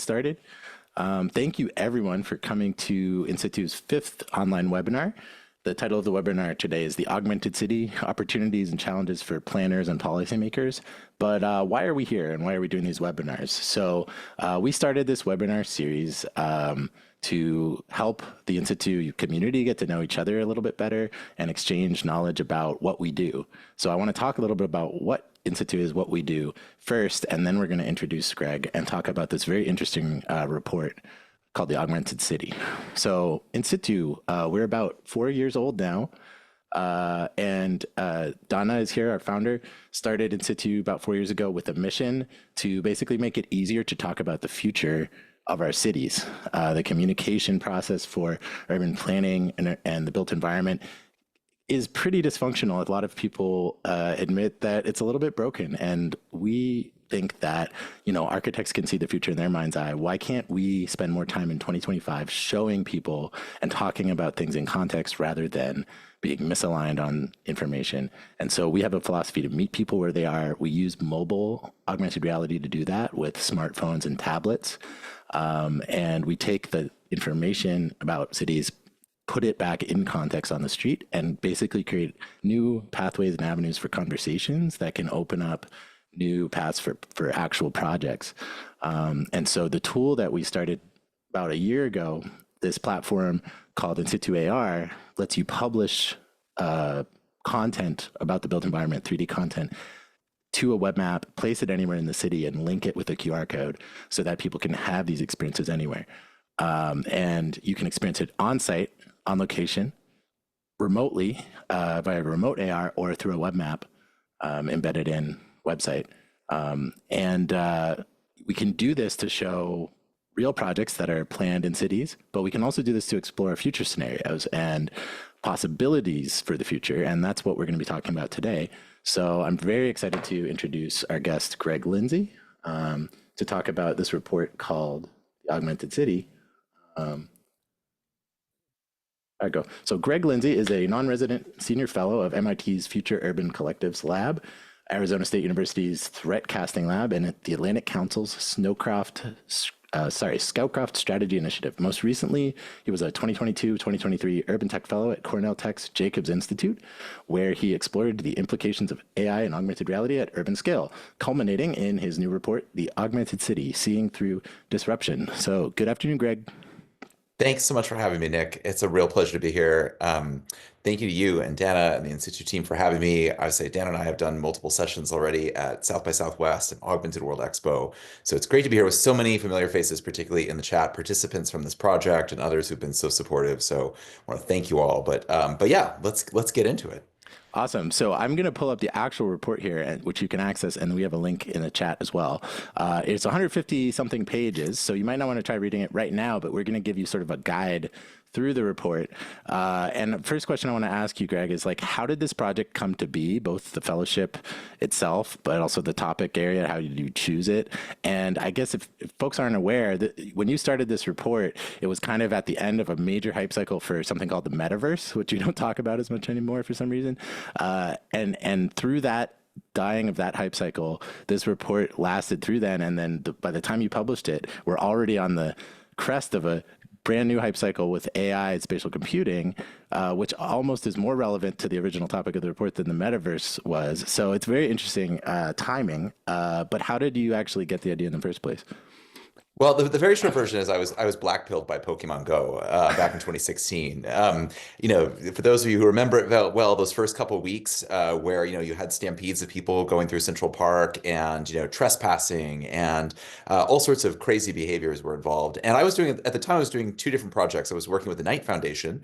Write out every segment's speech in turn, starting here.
started. Thank you everyone for coming to inCitu's fifth online webinar. The title of the webinar today is The Augmented City, Opportunities and Challenges for Planners and Policymakers. But why are we here and why are we doing these webinars? So we started this webinar series to help the inCitu community get to know each other a little bit better and exchange knowledge about what we do. So I want to talk a little bit about what inCitu is, what we do first, and then we're going to introduce Greg and talk about this very interesting report called the Augmented City. So inCitu, we're about 4 years old now. And Donna is here, our founder, started inCitu about 4 years ago with a mission to basically make it easier to talk about the future of our cities. The communication process for urban planning and the built environment is pretty dysfunctional. A lot of people admit that it's a little bit broken, and we think that, you know, architects can see the future in their mind's eye. Why can't we spend more time in 2025 showing people and talking about things in context rather than being misaligned on information? And so we have a philosophy to meet people where they are. We use mobile augmented reality to do that with smartphones and tablets. And we take the information about cities, put it back in context on the street, and basically create new pathways and avenues for conversations that can open up new paths for actual projects. And so the tool that we started about a year ago, this platform called inCitu AR, lets you publish content about the built environment, 3D content, to a web map, place it anywhere in the city, and link it with a QR code so that people can have these experiences anywhere. And you can experience it on site, on location, remotely, via remote AR, or through a web map embedded in website. We can do this to show real projects that are planned in cities, but we can also do this to explore future scenarios and possibilities for the future. And that's what we're going to be talking about today. So I'm very excited to introduce our guest, Greg Lindsay, to talk about this report called The Augmented City. There I go. So Greg Lindsay is a non-resident senior fellow of MIT's Future Urban Collectives Lab, Arizona State University's Threat Casting Lab, and at the Atlantic Council's Scoutcraft Strategy Initiative. Most recently, he was a 2022-2023 Urban Tech Fellow at Cornell Tech's Jacobs Institute, where he explored the implications of AI and augmented reality at urban scale, culminating in his new report, The Augmented City, Seeing Through Disruption. So good afternoon, Greg. Thanks so much for having me, Nick. It's a real pleasure to be here. Thank you to you and Dana and the inCitu team for having me. I would say Dana and I have done multiple sessions already at South by Southwest and Augmented World Expo. So it's great to be here with so many familiar faces, particularly in the chat, participants from this project and others who've been so supportive. So I want to thank you all. But yeah, let's get into it. Awesome. So I'm going to pull up the actual report here, which you can access, and we have a link in the chat as well. It's 150 something pages, so you might not want to try reading it right now, but we're going to give you sort of a guide through the report. And the first question I want to ask you, Greg, is like, how did this project come to be, both the fellowship itself, but also the topic area? How did you choose it? And I guess if folks aren't aware, that when you started this report, it was kind of at the end of a major hype cycle for something called the metaverse, which we don't talk about as much anymore for some reason. And through that dying of that hype cycle, this report lasted through then. And then by the time you published it, we're already on the crest of a brand new hype cycle with AI and spatial computing, which almost is more relevant to the original topic of the report than the metaverse was. So it's very interesting timing. But how did you actually get the idea in the first place? Well, the very short version is I was blackpilled by Pokemon Go back in 2016. You know, for those of you who remember it well, those first couple of weeks where you had stampedes of people going through Central Park and trespassing and all sorts of crazy behaviors were involved. And at the time I was doing two different projects. I was working with the Knight Foundation,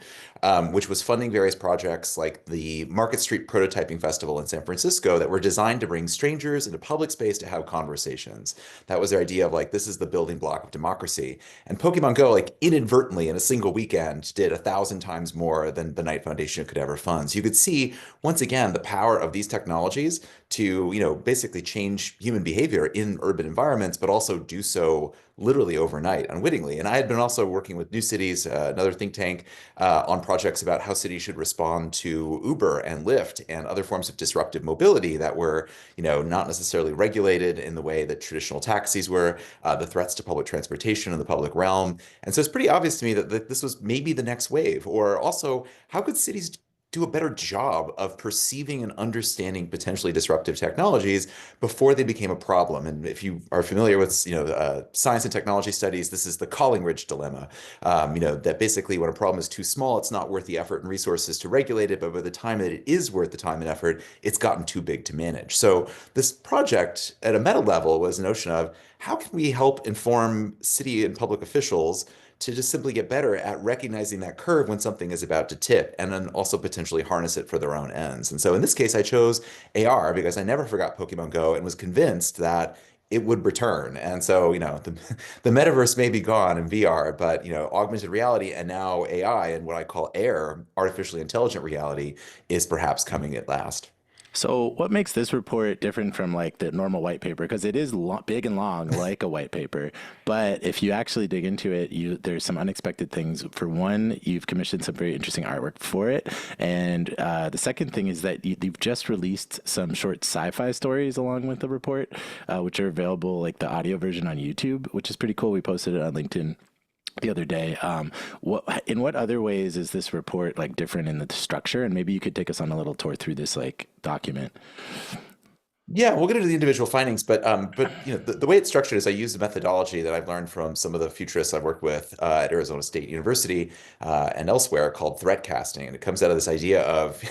which was funding various projects like the Market Street Prototyping Festival in San Francisco that were designed to bring strangers into public space to have conversations. That was their idea of like, this is the building block of democracy. And Pokemon Go, like inadvertently in a single weekend, did 1,000 times more than the Knight Foundation could ever fund. So you could see, once again, the power of these technologies to, basically change human behavior in urban environments, but also do so literally overnight, unwittingly. And I had been also working with New Cities, another think tank, on projects about how cities should respond to Uber and Lyft and other forms of disruptive mobility that were, not necessarily regulated in the way that traditional taxis were, the threats to public transportation in the public realm. And so it's pretty obvious to me that this was maybe the next wave. Or also, how could cities do a better job of perceiving and understanding potentially disruptive technologies before they became a problem? And if you are familiar with, science and technology studies, this is the Collingridge dilemma. That basically when a problem is too small, it's not worth the effort and resources to regulate it, but by the time that it is worth the time and effort, it's gotten too big to manage. So this project at a meta level was a notion of how can we help inform city and public officials to just simply get better at recognizing that curve when something is about to tip, and then also potentially harness it for their own ends. And so in this case, I chose AR because I never forgot Pokemon Go and was convinced that it would return. And so, the metaverse may be gone in VR, but, augmented reality and now AI and what I call AIR, artificially intelligent reality, is perhaps coming at last. So, what makes this report different from like the normal white paper? Because it is big and long, like a white paper. But if you actually dig into it, there's some unexpected things. For one, you've commissioned some very interesting artwork for it, and the second thing is that you've just released some short sci-fi stories along with the report, which are available, like the audio version on YouTube, which is pretty cool. We posted it on LinkedIn the other day. In what other ways is this report like different in the structure? And maybe you could take us on a little tour through this like document. Yeah, we'll get into the individual findings, but the way it's structured is I use a methodology that I've learned from some of the futurists I've worked with at Arizona State University and elsewhere called threat casting, and it comes out of this idea of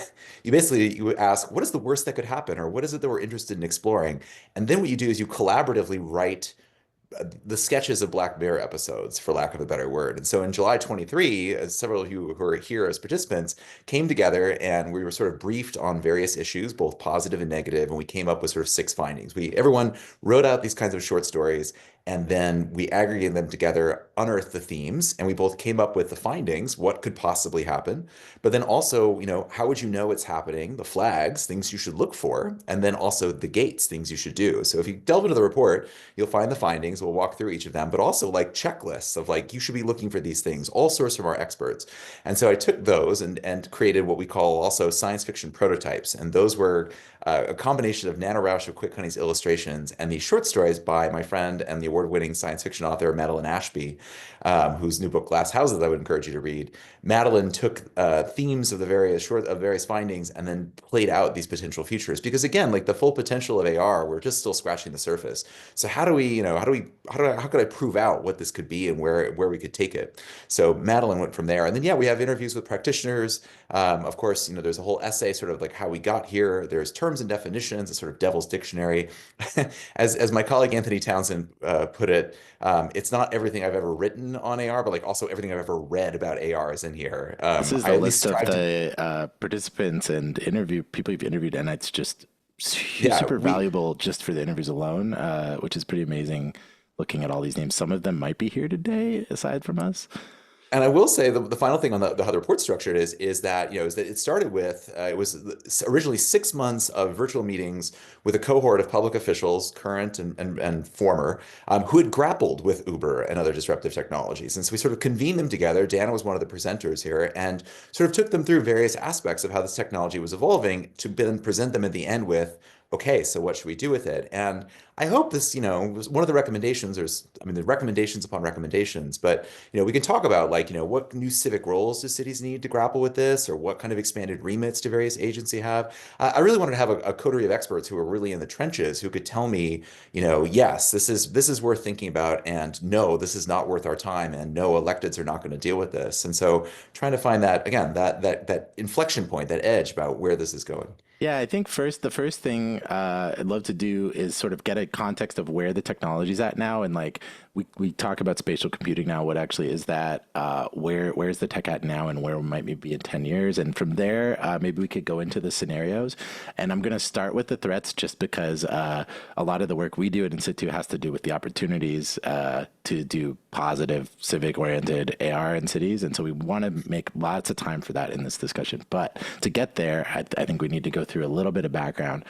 you ask what is the worst that could happen, or what is it that we're interested in exploring, and then what you do is you collaboratively write the sketches of Black Mirror episodes, for lack of a better word. And so in July 23, several of you who are here as participants came together and we were sort of briefed on various issues, both positive and negative, and we came up with sort of 6 findings. Everyone wrote out these kinds of short stories, and then we aggregated them together, unearthed the themes, and we both came up with the findings, what could possibly happen, but then also, how would you know it's happening, the flags, things you should look for, and then also the gates, things you should do. So if you delve into the report, you'll find the findings. We'll walk through each of them, but also like checklists of like, you should be looking for these things, all sourced from our experts. And so I took those and created what we call also science fiction prototypes. And those were a combination of Nana Rausch of Quick Honey's illustrations and these short stories by my friend and the award-winning science fiction author Madeline Ashby, whose new book Glass Houses I would encourage you to read. Madeline took themes of the various findings and then played out these potential futures, because again, like the full potential of AR, we're just still scratching the surface. So how could I prove out what this could be and where we could take it? So Madeline went from there, and then we have interviews with practitioners. Of course, there's a whole essay sort of like how we got here. There's terms and definitions, a sort of devil's dictionary. As my colleague Anthony Townsend put it, it's not everything I've ever written on AR, but like also everything I've ever read about AR is in here. This is the list of the participants and people you've interviewed, and it's just super valuable just for the interviews alone, which is pretty amazing looking at all these names. Some of them might be here today aside from us. And I will say the final thing on how the report structured is that it started with it was originally 6 months of virtual meetings with a cohort of public officials, current and former, who had grappled with Uber and other disruptive technologies. And so we sort of convened them together. Dana was one of the presenters here, and sort of took them through various aspects of how this technology was evolving to then present them at the end with, okay, so what should we do with it? And I hope this, was one of the recommendations. There's recommendations upon recommendations, but, we can talk about like, what new civic roles do cities need to grapple with this, or what kind of expanded remits do various agencies have? I really wanted to have a coterie of experts who are really in the trenches, who could tell me, yes, this is worth thinking about, and no, this is not worth our time, and no, electeds are not going to deal with this. And so trying to find that, again, that inflection point, that edge about where this is going. Yeah, I think the first thing I'd love to do is sort of get a context of where the technology's at now. And like we talk about spatial computing now, what actually is that? Where's the tech at now, and where might we be in 10 years? And from there, maybe we could go into the scenarios. And I'm going to start with the threats, just because a lot of the work we do at inCitu has to do with the opportunities to do positive, civic-oriented AR in cities. And so we want to make lots of time for that in this discussion. But to get there, I think we need to go through a little bit of background.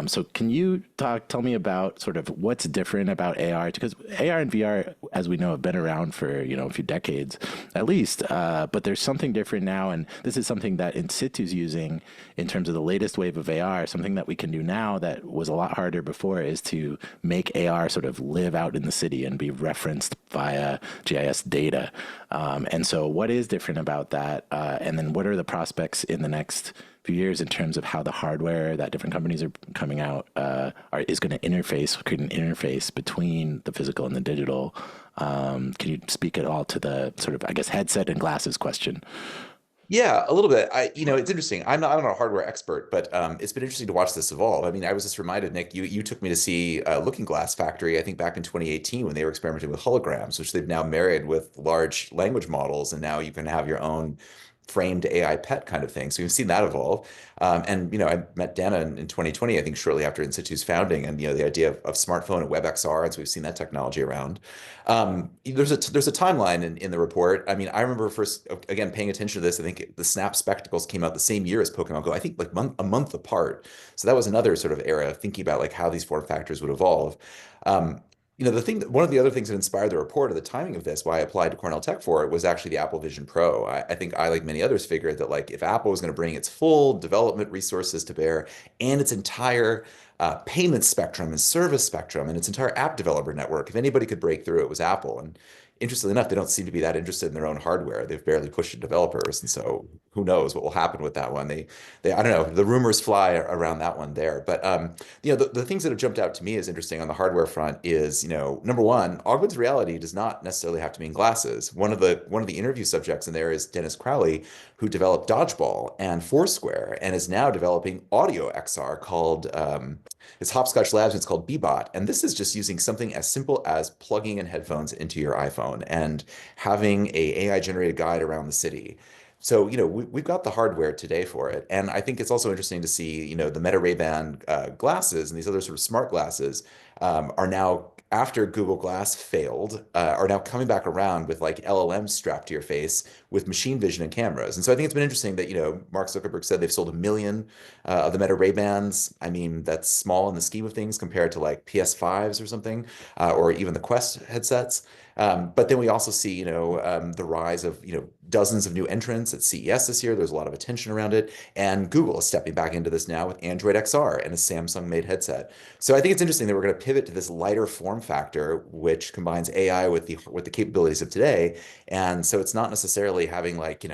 So can you tell me about sort of what's different about AR? Because AR and VR, as we know, have been around for, a few decades at least, but there's something different now. And this is something that inCitu's using in terms of the latest wave of AR. Something that we can do now that was a lot harder before is to make AR sort of live out in the city and be referenced via GIS data. And so what is different about that? And then what are the prospects in the next few years in terms of how the hardware that different companies are coming out is going to create an interface between the physical and the digital? Can you speak at all to the sort of, I guess, headset and glasses question? Yeah, a little bit. It's interesting. I'm not a hardware expert, but it's been interesting to watch this evolve. I mean, I was just reminded, Nick, you took me to see Looking Glass Factory, I think back in 2018 when they were experimenting with holograms, which they've now married with large language models, and now you can have your own framed AI pet kind of thing. So we've seen that evolve. I met Dana in 2020, I think shortly after inCitu's founding, and the idea of smartphone and WebXR, and so we've seen that technology around. There's a timeline in the report. I mean, I remember first, again, paying attention to this. I think the Snap Spectacles came out the same year as Pokemon Go, I think like a month apart. So that was another sort of era of thinking about like how these form factors would evolve. One of the other things that inspired the report of the timing of this, why I applied to Cornell Tech for it, was actually the Apple Vision Pro. I think I, like many others, figured that like if Apple was going to bring its full development resources to bear and its entire payment spectrum and service spectrum and its entire app developer network, if anybody could break through, it was Apple. And interestingly enough, they don't seem to be that interested in their own hardware. They've barely pushed it to developers, and so who knows what will happen with that one? I don't know. The rumors fly around that one there, but the things that have jumped out to me as interesting on the hardware front is, number one, augmented reality does not necessarily have to mean glasses. One of the interview subjects in there is Dennis Crowley, who developed Dodgeball and Foursquare, and is now developing audio XR called it's Hopscotch Labs. And it's called Bbot, and this is just using something as simple as plugging in headphones into your iPhone and having a AI generated guide around the city. So, we've got the hardware today for it. And I think it's also interesting to see, the Meta Ray-Ban glasses and these other sort of smart glasses are now, after Google Glass failed, are now coming back around with like LLMs strapped to your face with machine vision and cameras. And so I think it's been interesting that, Mark Zuckerberg said they've sold 1 million of the Meta Ray-Bans. I mean, that's small in the scheme of things compared to like PS5s or something, or even the Quest headsets. But then we also see, the rise of, dozens of new entrants at CES this year. There's a lot of attention around it. And Google is stepping back into this now with Android XR and a Samsung-made headset. So I think it's interesting that we're going to pivot to this lighter form factor, which combines AI with the capabilities of today. And so it's not necessarily having like,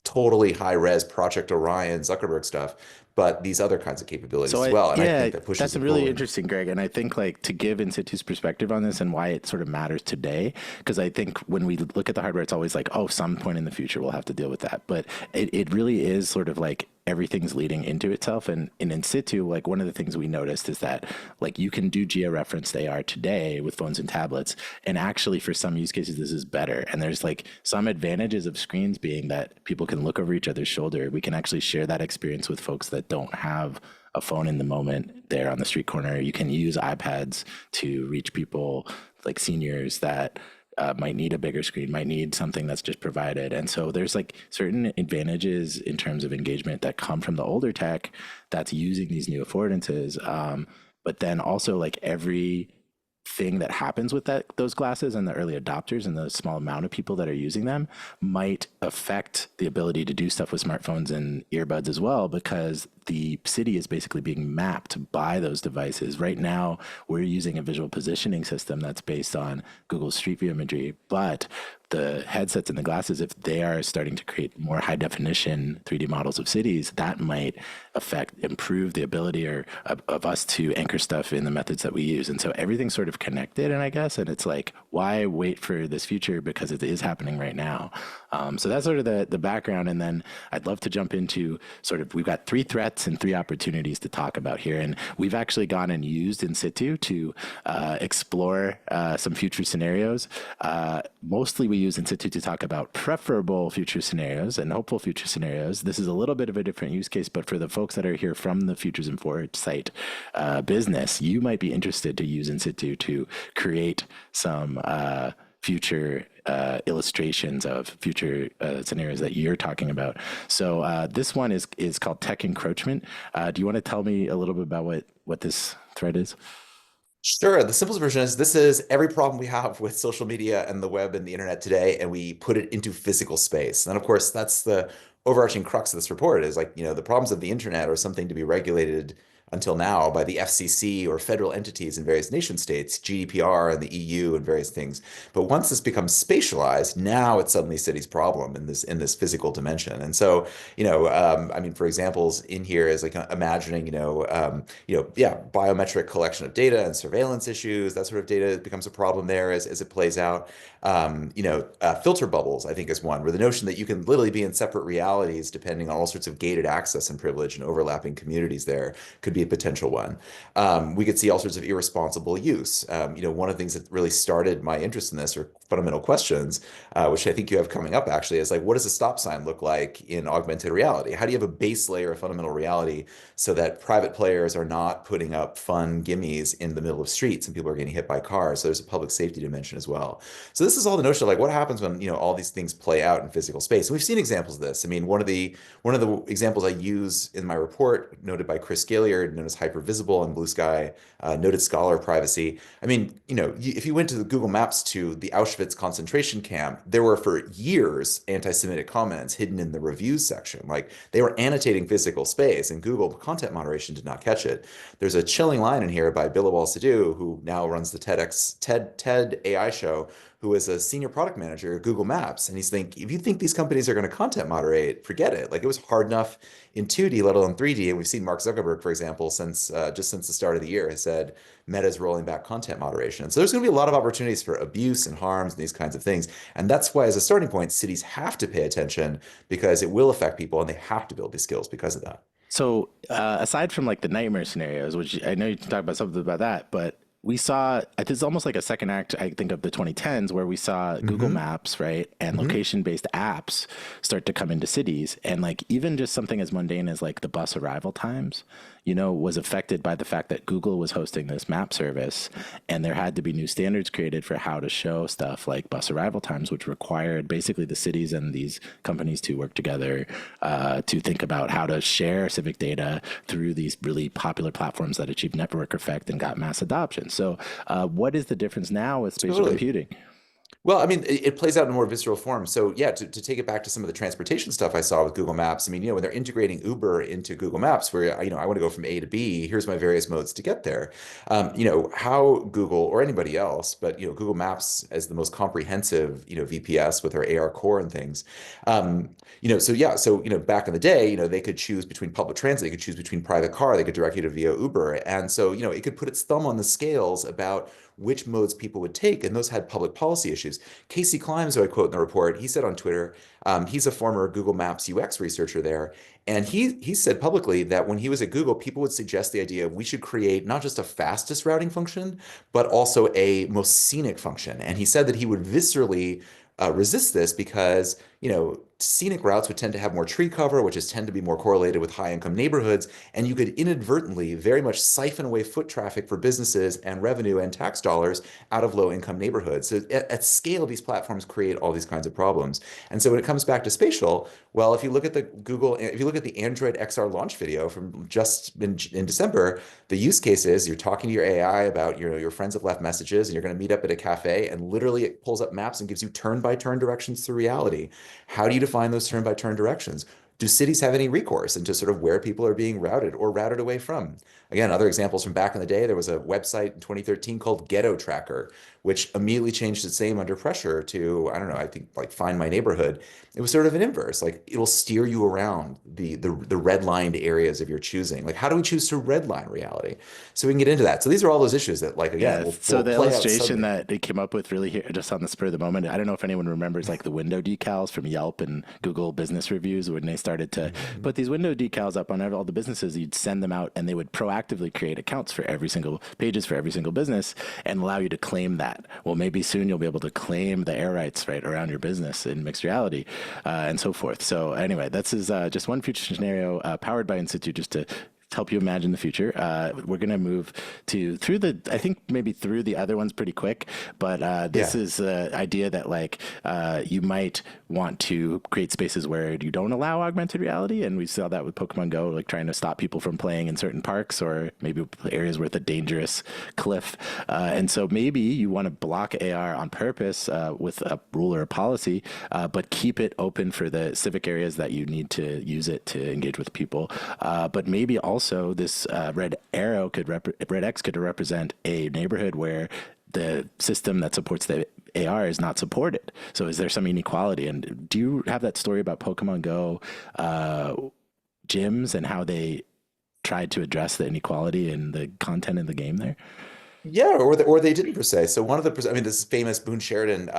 totally high-res Project Orion Zuckerberg stuff, but these other kinds of capabilities as well. And I think that pushes that's it really forward. interesting, Greg. And I think like to give inCitu's perspective on this and why it sort of matters today, because I think when we look at the hardware, it's always like, oh, some point in the future we'll have to deal with that. But it really is sort of like everything's leading into itself. And in inCitu, like one of the things we noticed is that like you can do geo-referenced AR today with phones and tablets. And actually for some use cases, this is better. And there's like some advantages of screens being that people can look over each other's shoulder. We can actually share that experience with folks that don't have a phone in the moment there on the street corner. You can use iPads to reach people like seniors that might need a bigger screen, might need something that's just provided. And so there's like certain advantages in terms of engagement that come from the older tech that's using these new affordances. But then also like every thing that happens with those glasses and the early adopters and the small amount of people that are using them might affect the ability to do stuff with smartphones and earbuds as well, because the city is basically being mapped by those devices. Right now, we're using a visual positioning system that's based on Google Street View imagery, but the headsets and the glasses, if they are starting to create more high definition 3D models of cities, that might improve the ability of us to anchor stuff in the methods that we use. And so everything's sort of connected, and I guess, and it's like, why wait for this future? Because it is happening right now. So that's sort of the background. And then I'd love to jump into sort of, we've got 3 threats and 3 opportunities to talk about here. And we've actually gone and used inCitu to explore some future scenarios. Mostly we use inCitu to talk about preferable future scenarios and hopeful future scenarios. This is a little bit of a different use case, but for the folks that are here from the Futures in Foresight business, you might be interested to use inCitu to create some future illustrations of future scenarios that you're talking about. So this one is called Tech Encroachment. Do you want to tell me a little bit about what this thread is? Sure. The simplest version is this is every problem we have with social media and the web and the internet today, and we put it into physical space. And of course, that's the overarching crux of this report is like, the problems of the internet are something to be regulated until now by the FCC or federal entities in various nation states, GDPR and the EU and various things. But once this becomes spatialized, now it's suddenly city's problem in this physical dimension. And so, I mean, for examples in here is like imagining, yeah, biometric collection of data and surveillance issues. That sort of data becomes a problem there as it plays out. Filter bubbles, I think, is one where the notion that you can literally be in separate realities depending on all sorts of gated access and privilege and overlapping communities there could be a potential one. We could see all sorts of irresponsible use. One of the things that really started my interest in this are fundamental questions, which I think you have coming up actually, is like, what does a stop sign look like in augmented reality? How do you have a base layer of fundamental reality so that private players are not putting up fun gimmies in the middle of streets and people are getting hit by cars? So there's a public safety dimension as well. So this is all the notion of like what happens when all these things play out in physical space. And we've seen examples of this. I mean, one of the examples I use in my report, noted by Chris Gaillard, known as Hypervisible and Blue Sky, noted scholar of privacy. I mean, if you went to the Google Maps to the Auschwitz concentration camp, there were for years anti-Semitic comments hidden in the reviews section. Like they were annotating physical space, and Google content moderation did not catch it. There's a chilling line in here by Bilawal Sidhu, who now runs the TED AI show, who is a senior product manager at Google Maps. And he's like, if you think these companies are going to content moderate, forget it. Like it was hard enough in 2D, let alone 3D. And we've seen Mark Zuckerberg, for example, since the start of the year, has said Meta's rolling back content moderation. So there's going to be a lot of opportunities for abuse and harms and these kinds of things. And that's why, as a starting point, cities have to pay attention because it will affect people and they have to build these skills because of that. So aside from like the nightmare scenarios, which I know you talked about something about that, but we saw it's almost like a second act, I think, of the 2010s where we saw Google Maps, right, and location-based apps start to come into cities, and like even just something as mundane as like the bus arrival times, was affected by the fact that Google was hosting this map service, and there had to be new standards created for how to show stuff like bus arrival times, which required basically the cities and these companies to work together to think about how to share civic data through these really popular platforms that achieved network effect and got mass adoption. So what is the difference now with spatial computing? Well, I mean, it plays out in a more visceral form. So yeah, to take it back to some of the transportation stuff I saw with Google Maps, I mean, when they're integrating Uber into Google Maps, where, I want to go from A to B, here's my various modes to get there. How Google or anybody else, but, Google Maps as the most comprehensive, VPS with our AR core and things. So back in the day, they could choose between public transit, they could choose between private car, they could direct you to via Uber. And so, it could put its thumb on the scales about which modes people would take, and those had public policy issues. Casey Climes, who I quote in the report, he said on Twitter, he's a former Google Maps UX researcher there, and he said publicly that when he was at Google, people would suggest the idea of we should create not just a fastest routing function, but also a most scenic function. And he said that he would viscerally resist this because, scenic routes would tend to have more tree cover, which tend to be more correlated with high income neighborhoods. And you could inadvertently very much siphon away foot traffic for businesses and revenue and tax dollars out of low income neighborhoods. So at scale, these platforms create all these kinds of problems. And so when it comes back to spatial, well, if you look at the Android XR launch video from just in December, the use case is you're talking to your AI about your friends have left messages and you're going to meet up at a cafe, and literally it pulls up maps and gives you turn-by-turn directions through reality. How do you define those turn-by-turn directions? Do cities have any recourse into sort of where people are being routed or routed away from? Again, other examples from back in the day, there was a website in 2013 called Ghetto Tracker, which immediately changed its name under pressure to, I don't know, I think like Find My Neighborhood. It was sort of an inverse, like it'll steer you around the redlined areas of your choosing. Like, how do we choose to redline reality? So we can get into that. So these are all those issues that, like, again, so the illustration that they came up with really here, just on the spur of the moment, I don't know if anyone remembers like the window decals from Yelp and Google business reviews when they started to put these window decals up on all the businesses. You'd send them out and they would proactively create accounts for every single pages for every single business and allow you to claim that. Well, maybe soon you'll be able to claim the air rights right around your business in mixed reality and so forth. So anyway, this is just one future scenario powered by inCitu, just to help you imagine the future. We're going to move I think maybe through the other ones pretty quick, but this Yeah. is the idea that like you might want to create spaces where you don't allow augmented reality. And we saw that with Pokemon Go, like trying to stop people from playing in certain parks or maybe areas with a dangerous cliff. And so maybe you want to block AR on purpose with a rule or a policy, but keep it open for the civic areas that you need to use it to engage with people. But maybe also this red X could represent a neighborhood where the system that supports the AR is not supported. So is there some inequality? And do you have that story about Pokemon Go gyms and how they tried to address the inequality in the content in the game there? Yeah, or they didn't per se. So one of I mean, this famous Boone Sheridan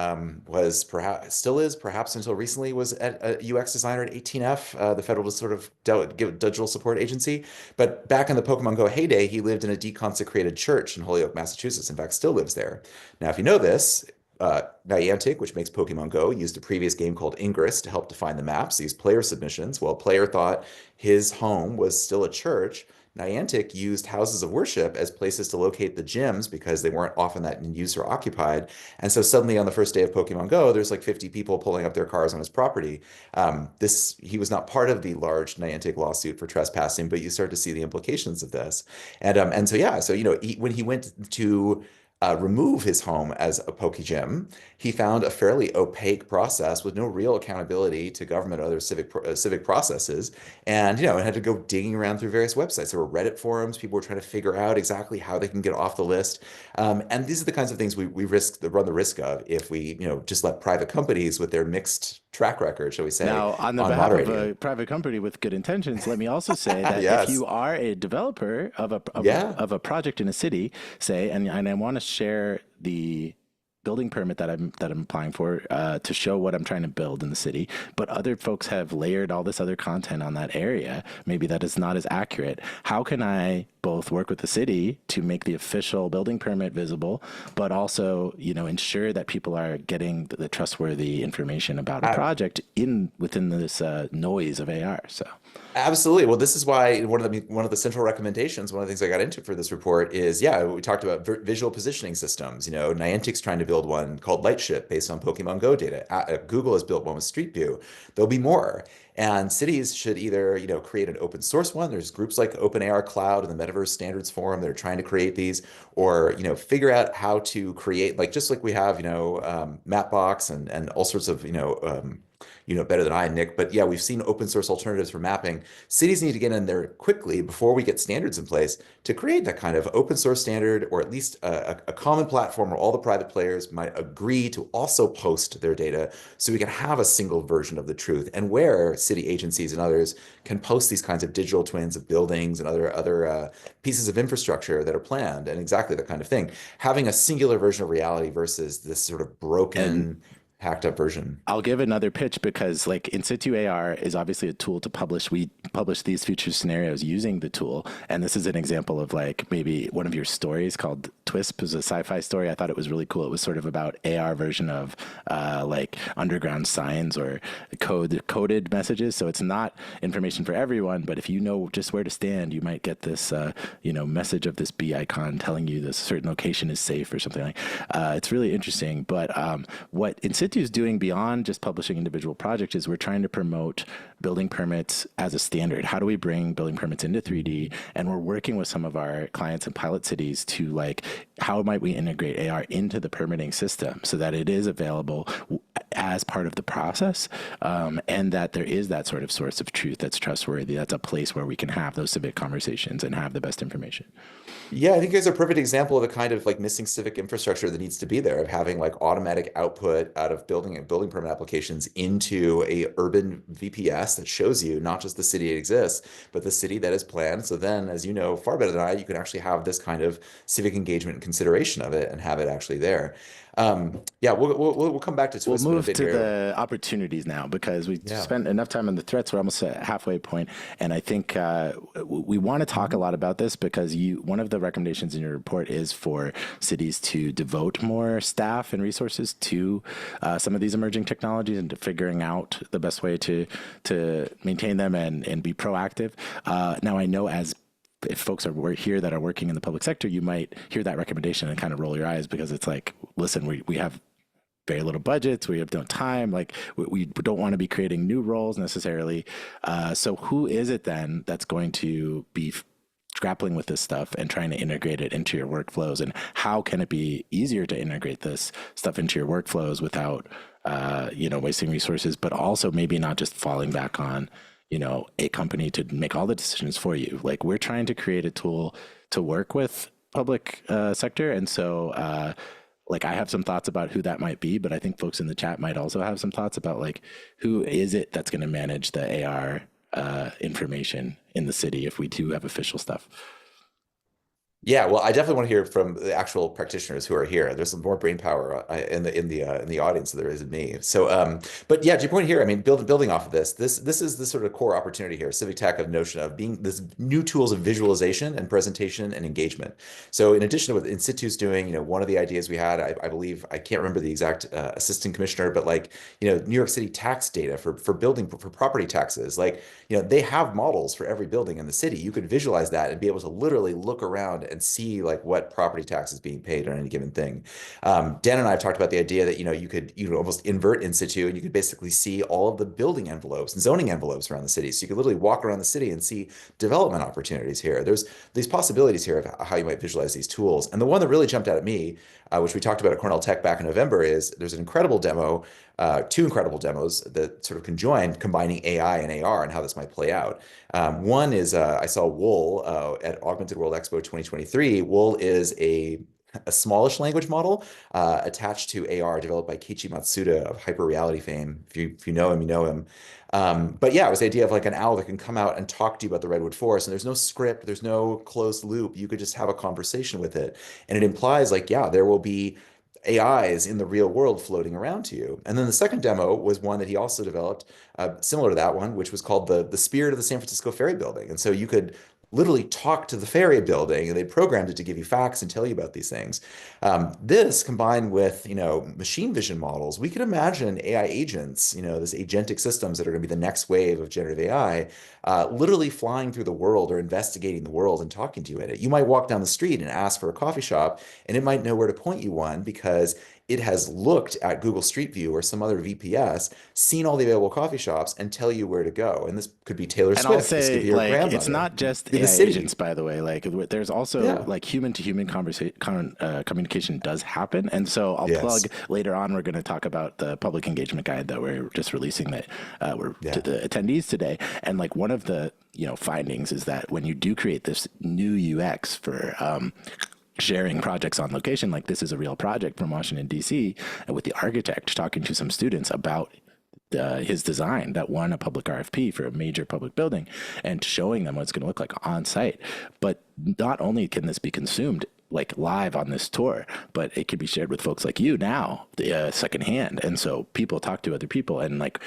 was perhaps still is perhaps until recently was a UX designer at 18F, the federal sort of digital support agency. But back in the Pokemon Go heyday, he lived in a deconsecrated church in Holyoke, Massachusetts. In fact, still lives there. Now, if you know this, Niantic, which makes Pokemon Go, used a previous game called Ingress to help define the maps, these player submissions. Well, a player thought his home was still a church. Niantic used houses of worship as places to locate the gyms because they weren't often that in use or occupied. And so suddenly on the first day of Pokemon Go, there's like 50 people pulling up their cars on his property. He was not part of the large Niantic lawsuit for trespassing, but you start to see the implications of this. And so yeah, so when he went to remove his home as a Poke Gym, he found a fairly opaque process with no real accountability to government or other civic processes, and had to go digging around through various websites. There were Reddit forums. People were trying to figure out exactly how they can get off the list, and these are the kinds of things we run the risk of if we just let private companies with their mixed track record, shall we say, Now, on the on behalf of moderating. a private company with good intentions, let me also say that if Yes. you are a developer Yeah. of a project in a city, say, and I want to share the building permit that I'm applying for to show what I'm trying to build in the city, but other folks have layered all this other content on that area, maybe that is not as accurate. How can I both work with the city to make the official building permit visible, but also, ensure that people are getting the trustworthy information about a project within this noise of AR? So. Absolutely. Well, this is why one of the central recommendations, one of the things I got into for this report is, we talked about visual positioning systems. Niantic's trying to build one called Lightship based on Pokemon Go data. Google has built one with Street View. There'll be more. And cities should either, create an open source one. There's groups like OpenAR Cloud and the Metaverse Standards Forum that are trying to create these, or, figure out how to create, just like we have, Mapbox and all sorts of, better than I, Nick. But yeah, we've seen open source alternatives for mapping. Cities need to get in there quickly before we get standards in place to create that kind of open source standard, or at least a common platform where all the private players might agree to also post their data so we can have a single version of the truth, and where city agencies and others can post these kinds of digital twins of buildings and other pieces of infrastructure that are planned, and exactly that kind of thing. Having a singular version of reality versus this sort of broken, hacked up version. I'll give another pitch because like inCitu AR is obviously a tool to publish. We publish these future scenarios using the tool. And this is an example of like maybe one of your stories called Twisp is a sci-fi story. I thought it was really cool. It was sort of about AR version of like underground signs or coded messages. So it's not information for everyone, but if you know just where to stand, you might get this, message of this bee icon telling you this certain location is safe or something like. It's really interesting. But what inCitu is doing beyond just publishing individual projects is we're trying to promote building permits as a standard. How do we bring building permits into 3D? And we're working with some of our clients and pilot cities to like, how might we integrate AR into the permitting system so that it is available as part of the process, and that there is that sort of source of truth that's trustworthy. That's a place where we can have those civic conversations and have the best information. Yeah, I think it's a perfect example of the kind of like missing civic infrastructure that needs to be there, of having like automatic output out of building and building permit applications into a urban VPS that shows you not just the city it exists, but the city that is planned. So then, as you know far better than I, you can actually have this kind of civic engagement and consideration of it and have it actually there. We'll come back to We'll Twisp in a move bit to here. the opportunities now because we Yeah. spent enough time on the threats. We're almost at halfway point, and I think we want to talk a lot about this because one of the recommendations in your report is for cities to devote more staff and resources to some of these emerging technologies and to figuring out the best way to maintain them and be proactive. Now, I know as if folks are here that are working in the public sector, you might hear that recommendation and kind of roll your eyes because it's like, listen, we have very little budgets, we have no time, like we don't want to be creating new roles necessarily. So who is it then that's going to be grappling with this stuff and trying to integrate it into your workflows, and how can it be easier to integrate this stuff into your workflows without wasting resources, but also maybe not just falling back on a company to make all the decisions for you. Like, we're trying to create a tool to work with public sector, and so like, I have some thoughts about who that might be, but I think folks in the chat might also have some thoughts about like, who is it that's going to manage the AR information in the city if we do have official stuff. Yeah, well, I definitely want to hear from the actual practitioners who are here. There's some more brain power in the audience than there is in me. So, but yeah, to your point here, I mean, building off of this is the sort of core opportunity here. Civic Tech of notion of being this new tools of visualization and presentation and engagement. So, in addition to what inCitu's doing, one of the ideas we had, I believe, I can't remember the exact assistant commissioner, but like, New York City tax data for property taxes, like, they have models for every building in the city. You could visualize that and be able to literally look around and see like what property tax is being paid on any given thing. Dan and I have talked about the idea that you could almost invert inCitu, and you could basically see all of the building envelopes and zoning envelopes around the city. So you could literally walk around the city and see development opportunities here. There's these possibilities here of how you might visualize these tools. And the one that really jumped out at me, which we talked about at Cornell Tech back in November, is there's an incredible demo, two incredible demos that sort of conjoined combining AI and AR and how this might play out. One is I saw Wool at Augmented World Expo 2023. Wool is a smallish language model attached to AR developed by Keiichi Matsuda of hyperreality fame. If you know him, you know him. But yeah, it was the idea of like an owl that can come out and talk to you about the Redwood Forest, and there's no script, there's no closed loop. You could just have a conversation with it. And it implies like, yeah, there will be AIs in the real world floating around to you. And then the second demo was one that he also developed, similar to that one, which was called the Spirit of the San Francisco Ferry Building. And so you could literally talk to the ferry building, and they programmed it to give you facts and tell you about these things. This combined with, machine vision models, we could imagine AI agents, this agentic systems that are going to be the next wave of generative AI, literally flying through the world or investigating the world and talking to you in it. You might walk down the street and ask for a coffee shop, and it might know where to point you one because it has looked at Google Street View or some other VPS, seen all the available coffee shops, and tell you where to go. And this could be Taylor And Swift. I'll say, this could be your like, grandmother. it's not just Be the AI city. agents, by the way. Like, there's also like human-to-human communication does happen. And so I'll plug later on. We're going to talk about the public engagement guide that we're just releasing that to the attendees today. And like, one of the findings is that when you do create this new UX for sharing projects on location, like this is a real project from Washington, D.C., and with the architect talking to some students about his design that won a public RFP for a major public building and showing them what it's going to look like on site. But not only can this be consumed like live on this tour, but it can be shared with folks like you now, secondhand. And so people talk to other people, and like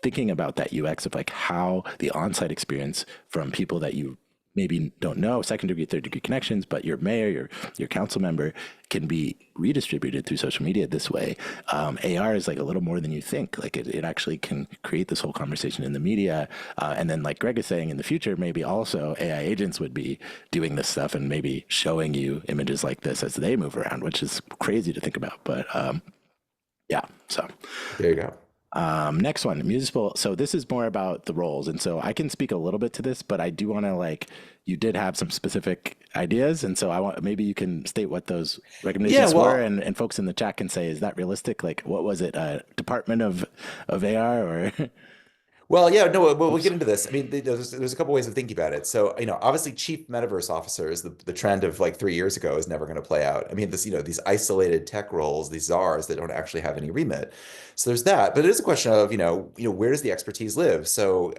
thinking about that UX of like how the on-site experience from people that you maybe don't know, second degree, third degree connections, but your mayor, your council member can be redistributed through social media this way. AR is like a little more than you think. Like it actually can create this whole conversation in the media. And then like Greg is saying, in the future, maybe also AI agents would be doing this stuff and maybe showing you images like this as they move around, which is crazy to think about. But yeah, so. There you go. Next one, municipal. So this is more about the roles. And so I can speak a little bit to this, but I do want to you did have some specific ideas. And so maybe you can state what those recommendations were, and folks in the chat can say, is that realistic? Like, what was it? Department of AR or? Well, yeah, no, we'll get into this. I mean, there's a couple ways of thinking about it. So, obviously chief metaverse officers, the trend of like 3 years ago is never going to play out. I mean, these isolated tech roles, these czars that don't actually have any remit. So there's that, but it is a question of, where does the expertise live? So,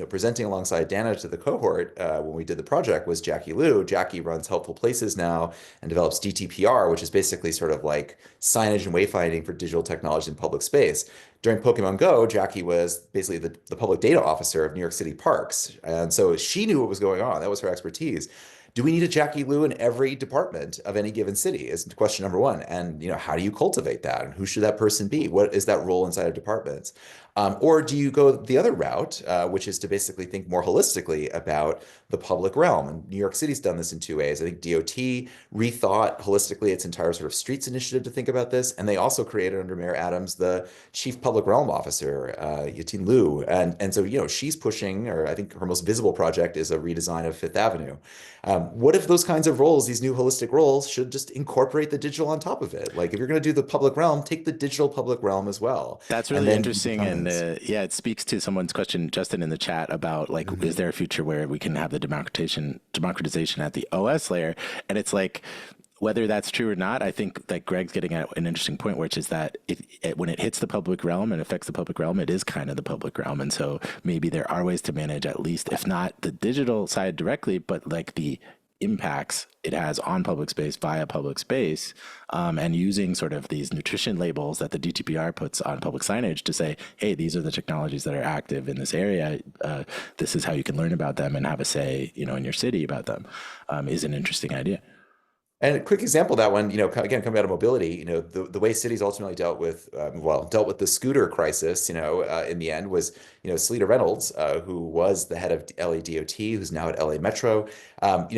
presenting alongside Dana to the cohort when we did the project was Jackie Liu. Jackie runs Helpful Places now and develops DTPR, which is basically sort of like signage and wayfinding for digital technology in public space. During Pokemon Go, Jackie was basically the public data officer of New York City parks. And so she knew what was going on. That was her expertise. Do we need a Jackie Liu in every department of any given city is question number one. And, how do you cultivate that? And who should that person be? What is that role inside of departments? Or do you go the other route, which is to basically think more holistically about the public realm? And New York City's done this in two ways. I think DOT rethought holistically its entire sort of streets initiative to think about this. And they also created under Mayor Adams the chief public realm officer, Yatin Liu. And so, she's pushing, or I think her most visible project is a redesign of Fifth Avenue. What if those kinds of roles, these new holistic roles, should just incorporate the digital on top of it? Like if you're going to do the public realm, take the digital public realm as well. That's And really then interesting, become and this. yeah, it speaks to someone's question, Justin, in the chat about like, is there a future where we can have the democratization at the OS layer? And it's like, whether that's true or not, I think that Greg's getting at an interesting point, which is that when it hits the public realm and affects the public realm, it is kind of the public realm. And so maybe there are ways to manage, at least, if not the digital side directly, but like the impacts it has on public space via public space, and using sort of these nutrition labels that the DTPR puts on public signage to say, hey, these are the technologies that are active in this area. This is how you can learn about them and have a say, in your city about them, is an interesting idea. And a quick example of that one, again, coming out of mobility, the way cities ultimately dealt with, dealt with the scooter crisis, in the end was, Seleta Reynolds, who was the head of LA DOT, who's now at LA Metro.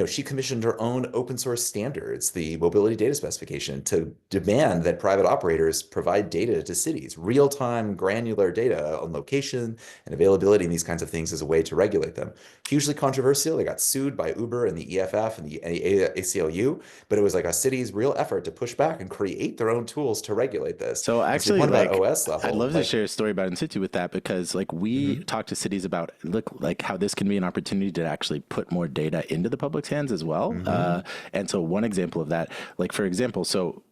She commissioned her own open source standards, the mobility data specification, to demand that private operators provide data to cities, real-time granular data on location and availability and these kinds of things as a way to regulate them. Hugely controversial. They got sued by Uber and the EFF and the ACLU. But it was like a city's real effort to push back and create their own tools to regulate this. So And so your actually, point about like, OS I'd level, love to share a story about inCitu with that, because like we talk to cities about like how this can be an opportunity to actually put more data into the public's hands as well. And so one example of that, like for example,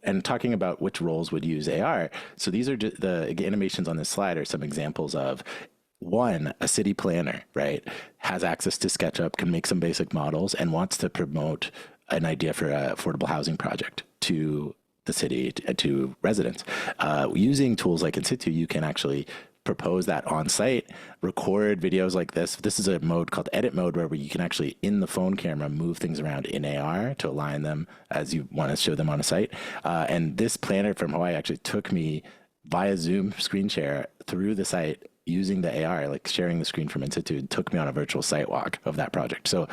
and talking about which roles would use AR. So these are just the animations on this slide are some examples of one, a city planner, right, has access to SketchUp, can make some basic models, and wants to promote an idea for an affordable housing project to the city, to residents. Using tools like inCitu, you can actually propose that on site, record videos like this. This is a mode called edit mode, where you can actually, in the phone camera, move things around in AR to align them as you want to show them on a site. And this planner from Hawaii actually took me via Zoom screen share through the site using the AR, like sharing the screen from inCitu. It took me on a virtual site walk of that project. So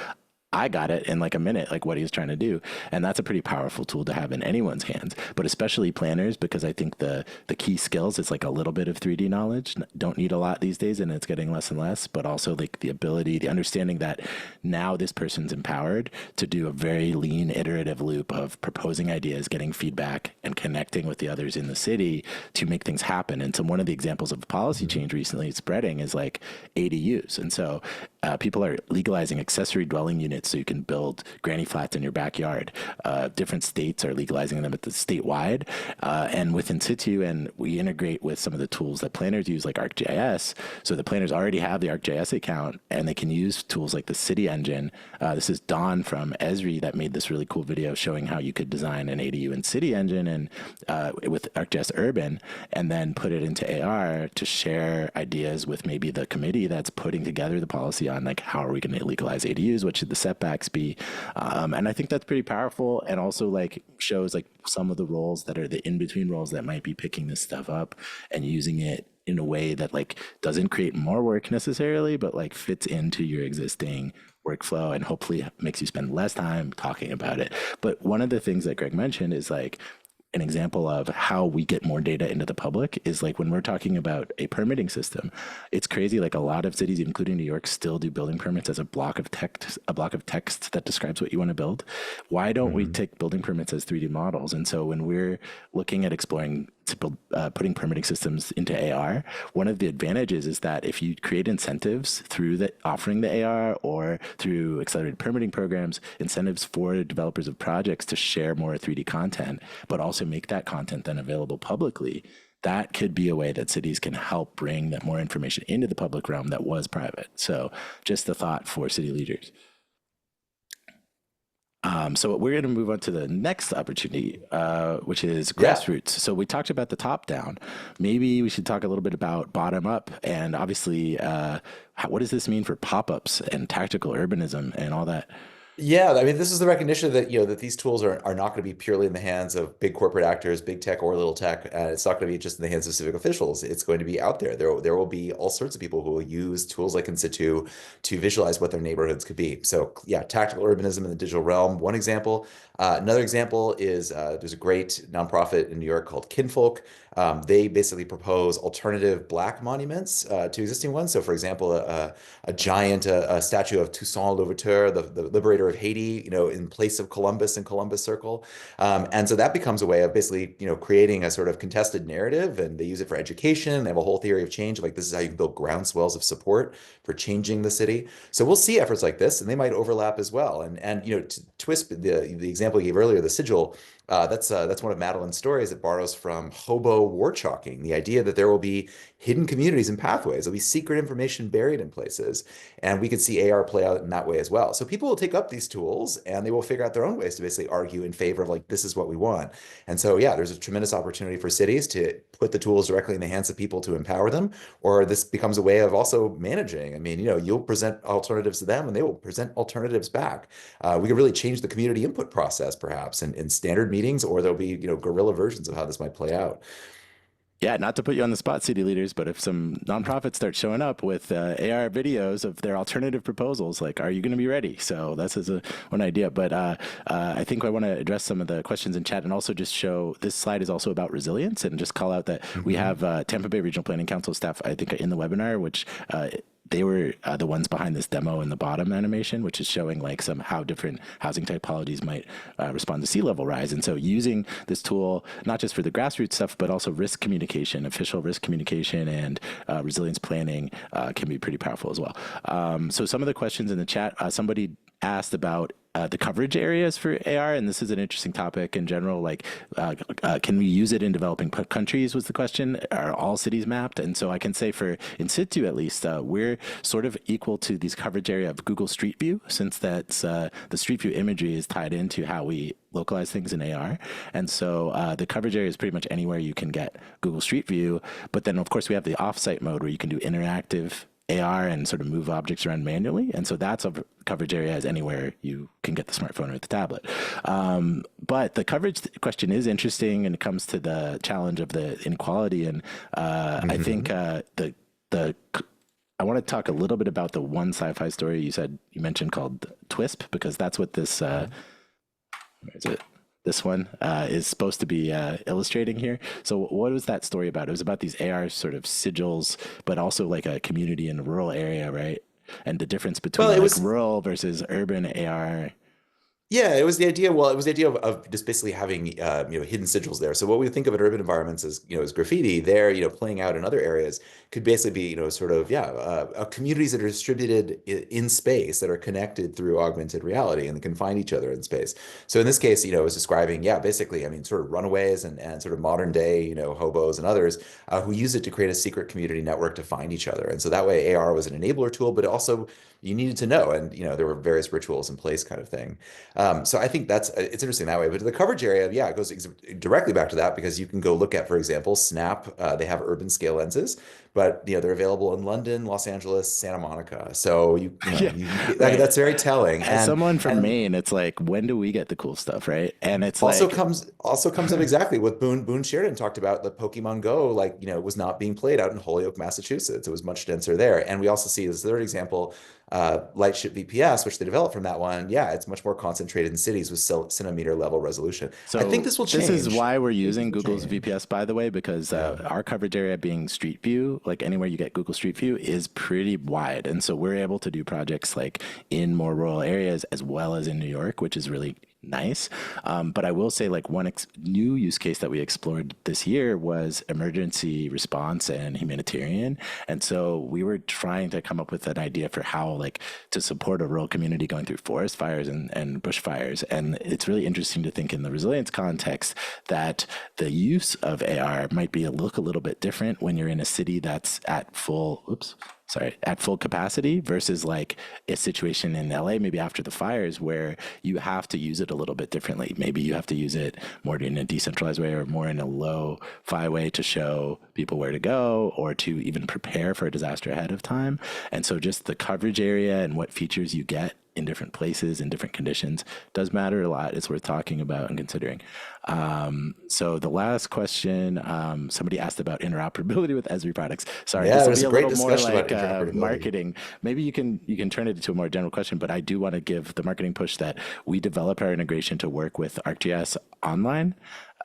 I got it in like a minute, like what he was trying to do. And that's a pretty powerful tool to have in anyone's hands, but especially planners, because I think the key skills is like a little bit of 3D knowledge. Don't need a lot these days, and it's getting less and less, but also like the ability, the understanding that now this person's empowered to do a very lean iterative loop of proposing ideas, getting feedback, and connecting with the others in the city to make things happen. And so one of the examples of policy change recently spreading is like ADUs. And so people are legalizing accessory dwelling units so you can build granny flats in your backyard. Different states are legalizing them at the statewide. And with inCitu, and we integrate with some of the tools that planners use, like ArcGIS. So the planners already have the ArcGIS account, and they can use tools like the City Engine. This is Don from Esri that made this really cool video showing how you could design an ADU in City Engine and with ArcGIS Urban, and then put it into AR to share ideas with maybe the committee that's putting together the policy on like how are we going to legalize ADUs, what should the setbacks be, and I think that's pretty powerful, and also like shows like some of the roles that are the in-between roles that might be picking this stuff up and using it in a way that like doesn't create more work necessarily, but like fits into your existing workflow and hopefully makes you spend less time talking about it. But one of the things that Greg mentioned is like an example of how we get more data into the public is like when we're talking about a permitting system. It's crazy, like a lot of cities, including New York, still do building permits as a block of text that describes what you want to build. Why don't we take building permits as 3D models? And so when we're looking at exploring putting permitting systems into AR, one of the advantages is that if you create incentives through offering the AR or through accelerated permitting programs, incentives for developers of projects to share more 3D content, but also make that content then available publicly, that could be a way that cities can help bring that more information into the public realm that was private. So just a thought for city leaders. So we're going to move on to the next opportunity, which is grassroots. So we talked about the top down. Maybe we should talk a little bit about bottom up, and obviously, what does this mean for pop-ups and tactical urbanism and all that? Yeah, I mean, this is the recognition that that these tools are not going to be purely in the hands of big corporate actors, big tech or little tech. It's not going to be just in the hands of civic officials. It's going to be out there. There will be all sorts of people who will use tools like inCitu to visualize what their neighborhoods could be. So yeah, tactical urbanism in the digital realm, one example. Another example is there's a great nonprofit in New York called Kinfolk. They basically propose alternative Black monuments to existing ones. So, for example, a giant a statue of Toussaint Louverture, the liberator of Haiti, in place of Columbus in Columbus Circle. And so that becomes a way of basically, creating a sort of contested narrative, and they use it for education. They have a whole theory of change, like this is how you can build groundswells of support for changing the city. So we'll see efforts like this, and they might overlap as well. And to twist the example you gave earlier, the sigil. That's one of Madeline's stories that borrows from hobo war chalking, the idea that there will be hidden communities and pathways. There'll be secret information buried in places. And we could see AR play out in that way as well. So people will take up these tools and they will figure out their own ways to basically argue in favor of like, this is what we want. And so, yeah, there's a tremendous opportunity for cities to put the tools directly in the hands of people to empower them, or this becomes a way of also managing. I mean, you'll present alternatives to them and they will present alternatives back. We could really change the community input process perhaps in standard meetings, or there'll be, guerrilla versions of how this might play out. Yeah, not to put you on the spot, city leaders, but if some nonprofits start showing up with AR videos of their alternative proposals, like, are you going to be ready? So that's one idea. But I think I want to address some of the questions in chat and also just show this slide is also about resilience, and just call out that we have Tampa Bay Regional Planning Council staff, I think, in the webinar, which they were the ones behind this demo in the bottom animation, which is showing like how different housing typologies might respond to sea level rise. And so using this tool, not just for the grassroots stuff, but also risk communication, official risk communication and resilience planning can be pretty powerful as well. So some of the questions in the chat, somebody asked about the coverage areas for AR, and this is an interesting topic in general. Like, can we use it in developing countries? Was the question. Are all cities mapped? And so I can say for inCitu at least, we're sort of equal to these coverage area of Google Street View, since that's the Street View imagery is tied into how we localize things in AR. And so the coverage area is pretty much anywhere you can get Google Street View. But then, of course, we have the offsite mode where you can do interactive AR and sort of move objects around manually. And so that's a coverage area as anywhere you can get the smartphone or the tablet. But the coverage question is interesting, and it comes to the challenge of the inequality. And I think I want to talk a little bit about the one sci-fi story you mentioned called TWISP, because that's what this, where is it? This one is supposed to be illustrating here. So what was that story about? It was about these AR sort of sigils, but also like a community in a rural area, right? And the difference between rural versus urban AR. Yeah, it was the idea. Well, it was the idea of just basically having hidden sigils there. So what we think of in urban environments as as graffiti, there playing out in other areas could basically be sort of communities that are distributed in space, that are connected through augmented reality, and they can find each other in space. So in this case, it was describing basically, I mean, sort of runaways and sort of modern day hobos and others who use it to create a secret community network to find each other. And so that way AR was an enabler tool, but also you needed to know, and there were various rituals in place, kind of thing. So I think it's interesting that way. But the coverage area, it goes directly back to that, because you can go look at, for example, Snap. They have urban scale lenses, but they're available in London, Los Angeles, Santa Monica. So that's very telling. As someone from Maine, it's like, when do we get the cool stuff, right? And it's also comes up exactly what Boone Sheridan talked about. The Pokemon Go, was not being played out in Holyoke, Massachusetts. It was much denser there. And we also see this third example, Lightship VPS, which they developed from that one. Yeah, it's much more concentrated in cities with centimeter level resolution. So I think this will change. This is why we're using Google's VPS, by the way, because our coverage area being Street View, like anywhere you get Google Street View, is pretty wide. And so we're able to do projects like in more rural areas as well as in New York, which is really nice. But I will say, like, one new use case that we explored this year was emergency response and humanitarian. And so we were trying to come up with an idea for how, like, to support a rural community going through forest fires and bushfires. And it's really interesting to think in the resilience context that the use of AR might look a little bit different when you're in a city that's at full capacity versus like a situation in LA, maybe after the fires, where you have to use it a little bit differently. Maybe you have to use it more in a decentralized way or more in a low-fi way to show people where to go or to even prepare for a disaster ahead of time. And so just the coverage area and what features you get in different places, in different conditions, does matter a lot. It's worth talking about and considering. So the last question, somebody asked about interoperability with Esri products. Sorry, Yeah, this it will was be a a great little more discussion about like interoperability. marketing. Maybe you can turn it into a more general question, but I do want to give the marketing push that we develop our integration to work with ArcGIS Online.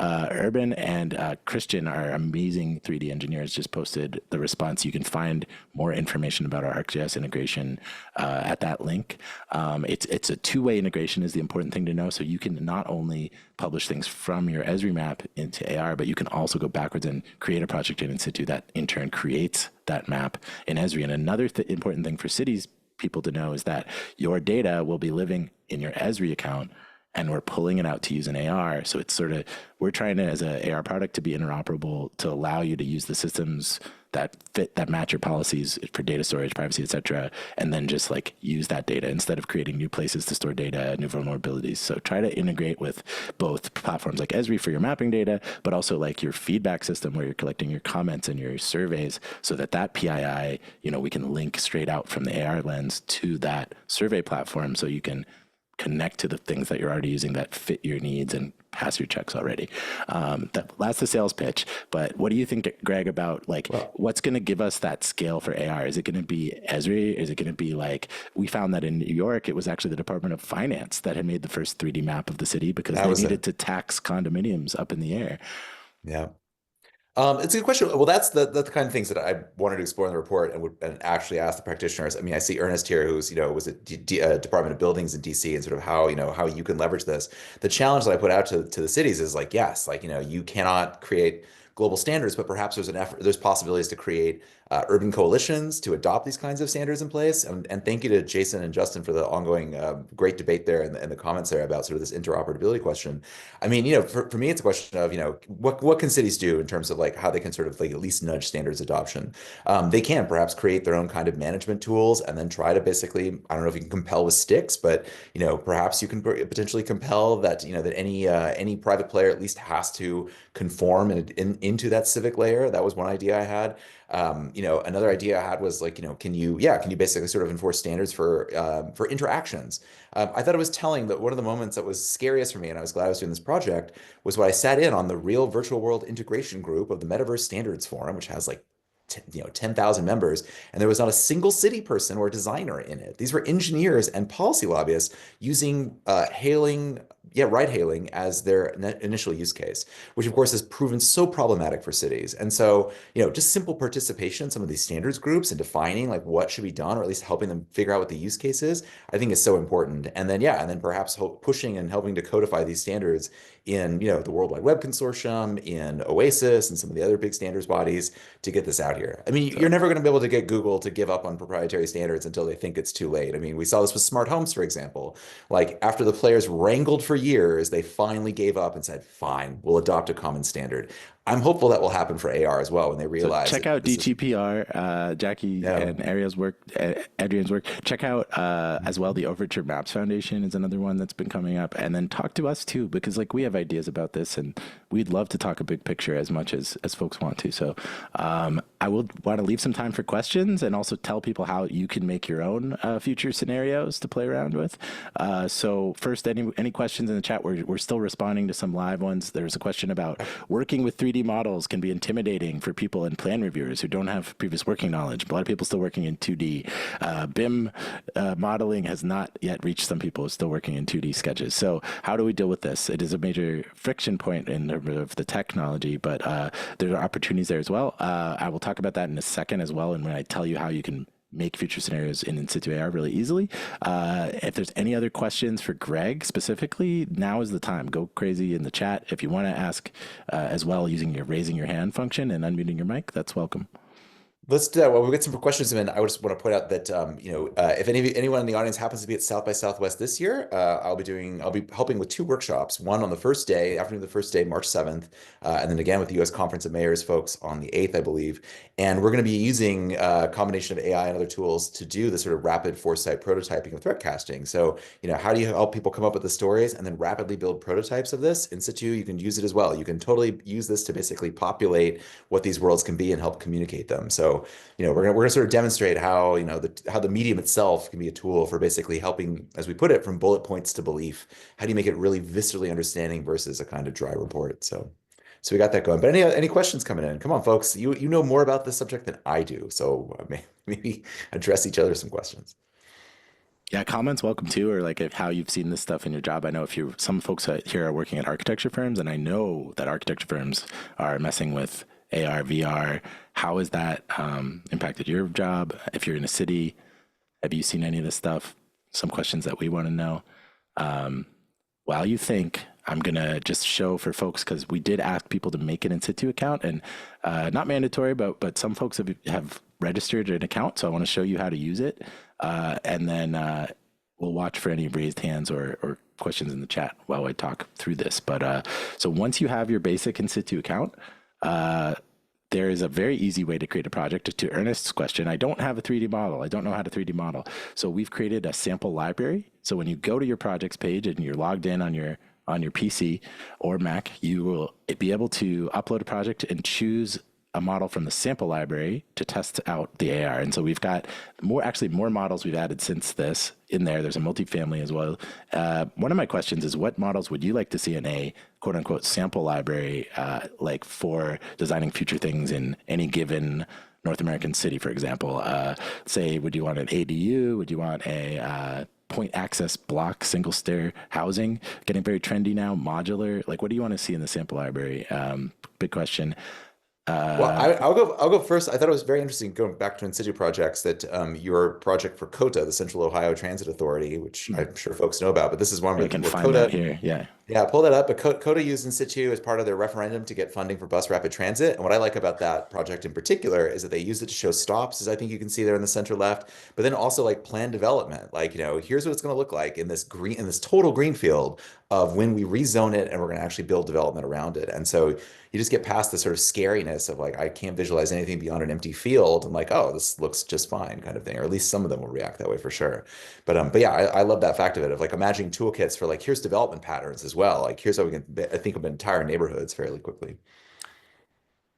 Urban and Christian, our amazing 3D engineers, just posted the response. You can find more information about our ArcGIS integration at that link. It's a two-way integration is the important thing to know. So you can not only publish things from your Esri map into AR, but you can also go backwards and create a project in inCitu that in turn creates that map in Esri. And another important thing for cities people to know is that your data will be living in your Esri account and we're pulling it out to use an AR. So it's sort of, we're trying to, as an AR product, to be interoperable to allow you to use the systems that fit, that match your policies for data storage, privacy, et cetera, and then just like use that data instead of creating new places to store data, new vulnerabilities. So try to integrate with both platforms like Esri for your mapping data, but also like your feedback system where you're collecting your comments and your surveys so that that PII, we can link straight out from the AR lens to that survey platform so you can connect to the things that you're already using that fit your needs and pass your checks already. That's the sales pitch. But what do you think, Greg, about what's going to give us that scale for AR? Is it going to be Esri? Is it going to be like, we found that in New York, it was actually the Department of Finance that had made the first 3D map of the city because they needed to tax condominiums up in the air. Yeah. It's a good question. Well, that's the kind of things that I wanted to explore in the report and actually ask the practitioners. I mean, I see Ernest here, who's was at Department of Buildings in DC, and sort of how how you can leverage this. The challenge that I put out to the cities is like, yes, you cannot create global standards, but perhaps there's possibilities to create urban coalitions to adopt these kinds of standards in place. And thank you to Jason and Justin for the ongoing great debate there and the comments there about sort of this interoperability question. I mean, for me, it's a question of, what can cities do in terms of like how they can sort of like at least nudge standards adoption. They can perhaps create their own kind of management tools and then try to basically, I don't know if you can compel with sticks, but perhaps you can potentially compel that that any private player at least has to conform into that civic layer. That was one idea I had. Another idea I had was like, can you basically sort of enforce standards for interactions? I thought it was telling that one of the moments that was scariest for me, and I was glad I was doing this project, was when I sat in on the real virtual world integration group of the Metaverse Standards Forum, which has like 10,000 members, and there was not a single city person or designer in it. These were engineers and policy lobbyists using ride hailing as their initial use case, which of course has proven so problematic for cities. And so, just simple participation in some of these standards groups and defining like what should be done, or at least helping them figure out what the use case is, I think is so important. And then perhaps pushing and helping to codify these standards in, the World Wide Web Consortium, in OASIS, and some of the other big standards bodies to get this out here. I mean, you're never going to be able to get Google to give up on proprietary standards until they think it's too late. I mean, we saw this with smart homes, for example. Like after the players wrangled for years, they finally gave up and said, fine, we'll adopt a common standard. I'm hopeful that will happen for AR as well when they realize. So check out DGPR, Jackie and Adrian's work. Check out as well the Overture Maps Foundation is another one that's been coming up, and then talk to us too, because like we have ideas about this and we'd love to talk a big picture as much as folks want to. So I will want to leave some time for questions and also tell people how you can make your own future scenarios to play around with. So first, any questions in the chat? We're still responding to some live ones. There's a question about working with 3D models can be intimidating for people and plan reviewers who don't have previous working knowledge. A lot of people still working in 2D. BIM modeling has not yet reached some people still working in 2D sketches. So how do we deal with this? It is a major friction point in terms of the technology, but there are opportunities there as well. I will talk about that in a second as well, and when I tell you how you can make future scenarios in inCitu AR really easily. If there's any other questions for Greg specifically, now is the time. Go crazy in the chat. If you want to ask as well using your raising your hand function and unmuting your mic, that's welcome. Let's do that. Well, we'll get some questions in. I just want to point out that if anyone in the audience happens to be at South by Southwest this year, I'll be helping with 2 workshops. One on the first day, afternoon of the first day, March 7th, and then again with the U.S. Conference of Mayors folks on the 8th, I believe. And we're going to be using a combination of AI and other tools to do the sort of rapid foresight prototyping of threat casting. So, how do you help people come up with the stories and then rapidly build prototypes of this? inCitu, you can use it as well. You can totally use this to basically populate what these worlds can be and help communicate them. So So, we're gonna sort of demonstrate how, how the medium itself can be a tool for basically helping, as we put it, from bullet points to belief. How do you make it really viscerally understanding versus a kind of dry report? So we got that going. But any questions coming in? Come on, folks. You know more about this subject than I do, so maybe address each other some questions. Yeah, comments welcome too, or like if how you've seen this stuff in your job. I know some folks here are working at architecture firms, and I know that architecture firms are messing with AR, VR. How has that impacted your job? If you're in a city, have you seen any of this stuff? Some questions that we want to know. While you think, I'm gonna just show for folks, because we did ask people to make an inCitu account, and not mandatory, but some folks have registered an account, so I want to show you how to use it, and then we'll watch for any raised hands or questions in the chat while I talk through this. But so once you have your basic inCitu account, there is a very easy way to create a project. To Ernest's question, I don't have a 3D model. I don't know how to 3D model. So we've created a sample library. So when you go to your projects page and you're logged in on your PC or Mac, you will be able to upload a project and choose a model from the sample library to test out the AR. And so we've got more models we've added since this in there. There's a multifamily as well. One of my questions is, what models would you like to see in a quote unquote sample library, like for designing future things in any given North American city, for example? Say, would you want an ADU? Would you want a point access block, single stair housing, getting very trendy now, modular? Like, what do you want to see in the sample library? Big question. Well, I'll go first. I thought it was very interesting, going back to inCitu projects, that your project for COTA, the Central Ohio Transit Authority, which I'm sure folks know about, but this is one where We can where find COTA, that here. Yeah. yeah, pull that up. But COTA used inCitu as part of their referendum to get funding for bus rapid transit. And what I like about that project in particular is that they used it to show stops, as I think you can see there in the center left, but then also like plan development. Like, here's what it's going to look like in this total green field of when we rezone it and we're going to actually build development around it. And so you just get past the sort of scariness of like, I can't visualize anything beyond an empty field. I'm like, oh, this looks just fine, kind of thing. Or at least some of them will react that way for sure. But yeah, I love that fact of it, of like imagining toolkits for like, here's development patterns as well. Like, here's how we can think of entire neighborhoods fairly quickly.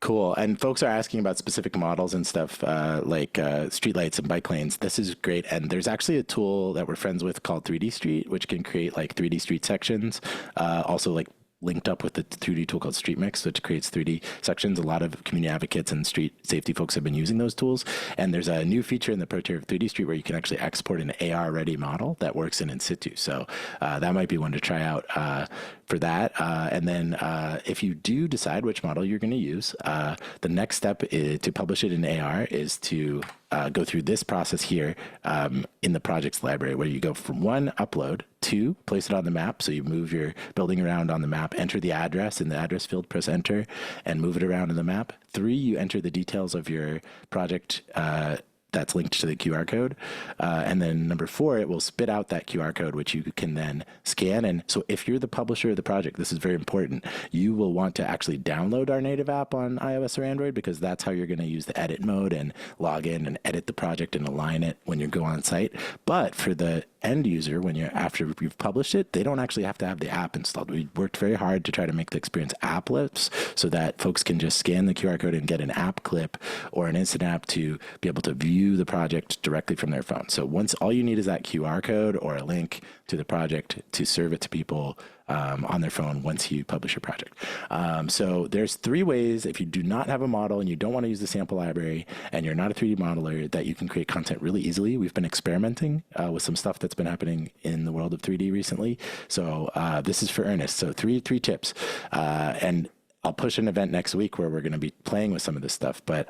Cool. And folks are asking about specific models and stuff, like streetlights and bike lanes. This is great. And there's actually a tool that we're friends with called 3D Street, which can create like 3D street sections. Also like linked up with the 3D tool called StreetMix, which creates 3D sections. A lot of community advocates and street safety folks have been using those tools. And there's a new feature in the Pro Tier of 3D Street where you can actually export an AR-ready model that works in inCitu. So that might be one to try out for that. And then if you do decide which model you're going to use, the next step to publish it in AR is to go through this process here in the projects library, where you go from 1, upload, 2, place it on the map. So you move your building around on the map, enter the address in the address field, press enter, and move it around in the map. 3, you enter the details of your project that's linked to the QR code. And then number 4, it will spit out that QR code, which you can then scan. And so if you're the publisher of the project, this is very important. You will want to actually download our native app on iOS or Android, because that's how you're going to use the edit mode and log in and edit the project and align it when you go on site. But for the end user, after you've published it, they don't actually have to have the app installed. We worked very hard to try to make the experience appless so that folks can just scan the QR code and get an app clip or an instant app to be able to view the project directly from their phone. So once, all you need is that QR code or a link to the project to serve it to people on their phone once you publish your project. So there's 3 ways, if you do not have a model and you don't want to use the sample library and you're not a 3D modeler, that you can create content really easily. We've been experimenting with some stuff that's been happening in the world of 3D recently. So this is for Ernest. So three tips. And I'll push an event next week where we're going to be playing with some of this stuff. But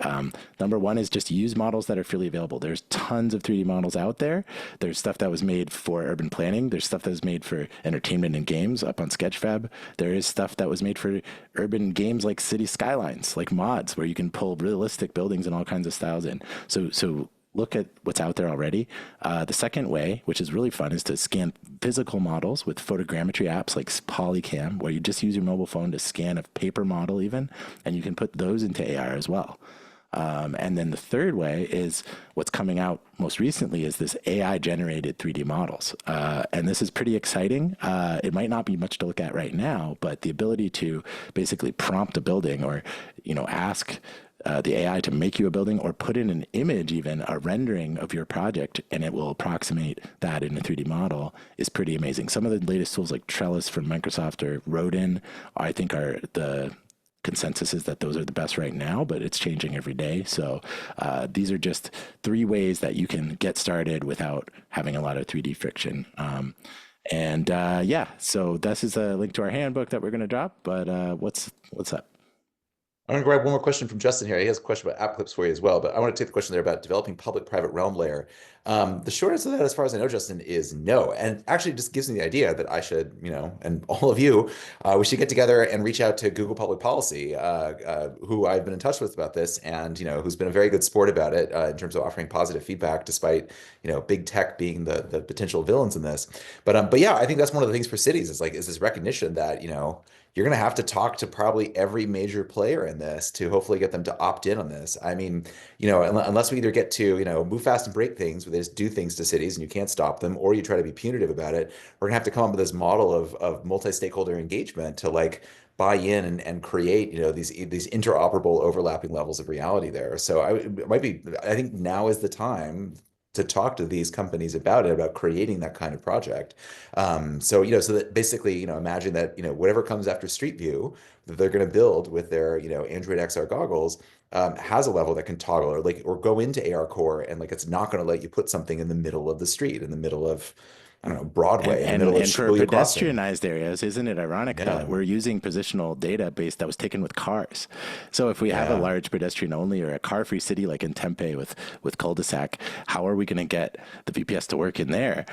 number 1 is just use models that are freely available. There's tons of 3D models out there. There's stuff that was made for urban planning. There's stuff that was made for entertainment and games up on Sketchfab. There is stuff that was made for urban games like city skylines, like mods, where you can pull realistic buildings and all kinds of styles in. So look at what's out there already. The second way, which is really fun, is to scan physical models with photogrammetry apps like Polycam, where you just use your mobile phone to scan a paper model even, and you can put those into AR as well. And then the third way is what's coming out most recently is this AI-generated 3D models. And this is pretty exciting. It might not be much to look at right now, but the ability to basically prompt a building or, ask the AI to make you a building, or put in an image, even a rendering of your project, and it will approximate that in a 3D model, is pretty amazing. Some of the latest tools like Trellis from Microsoft or Rodin, I think are the consensus is that those are the best right now, but it's changing every day. So these are just 3 ways that you can get started without having a lot of 3D friction. Yeah, so this is a link to our handbook that we're going to drop. But what's up? I'm going to grab one more question from Justin here. He has a question about app clips for you as well, but I want to take the question there about developing public-private realm layer. The short answer to that, as far as I know, Justin, is no. And it actually just gives me the idea that I should, and all of you, we should get together and reach out to Google Public Policy, who I've been in touch with about this, and who's been a very good sport about it in terms of offering positive feedback, despite big tech being the potential villains in this. But yeah, I think that's one of the things for cities is this recognition that you're going to have to talk to probably every major player in this to hopefully get them to opt in on this. I mean, unless we either get to, move fast and break things, where they just do things to cities and you can't stop them, or you try to be punitive about it, we're gonna have to come up with this model of multi-stakeholder engagement to buy in and create, these interoperable overlapping levels of reality there. So I think now is the time to talk to these companies about it, about creating that kind of project. So that basically, imagine that, whatever comes after Street View that they're going to build with their, Android XR goggles, has a level that can toggle or go into AR Core, and it's not going to let you put something in the middle of the street, in the middle of, I don't know, Broadway, in the middle of And for Shibuya Crossing. pedestrianized areas, isn't it ironic that Yeah. we're using positional database that was taken with cars? So if we have a Yeah. large pedestrian only or a car-free city like in Tempe with cul-de-sac, how are we going to get the VPS to work in there?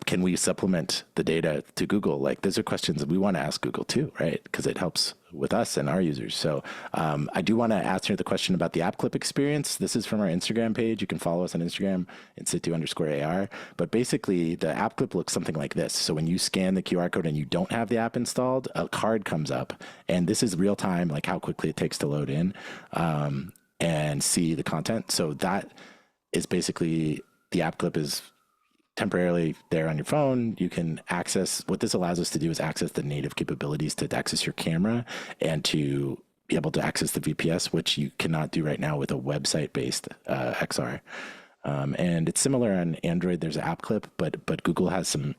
Can we supplement the data to Google? Those are questions that we want to ask Google too, right? Because it helps with us and our users. So I do want to answer the question about the app clip experience. This is from our Instagram page. You can follow us on Instagram, inCitu_AR. But basically, the app clip looks something like this. So when you scan the QR code and you don't have the app installed, a card comes up. And this is real time, how quickly it takes to load in and see the content. So that is basically, the app clip is temporarily there on your phone. You can access, what this allows us to do is access the native capabilities to access your camera and to be able to access the VPS, which you cannot do right now with a website-based XR. And it's similar on Android. There's an app clip, but Google has some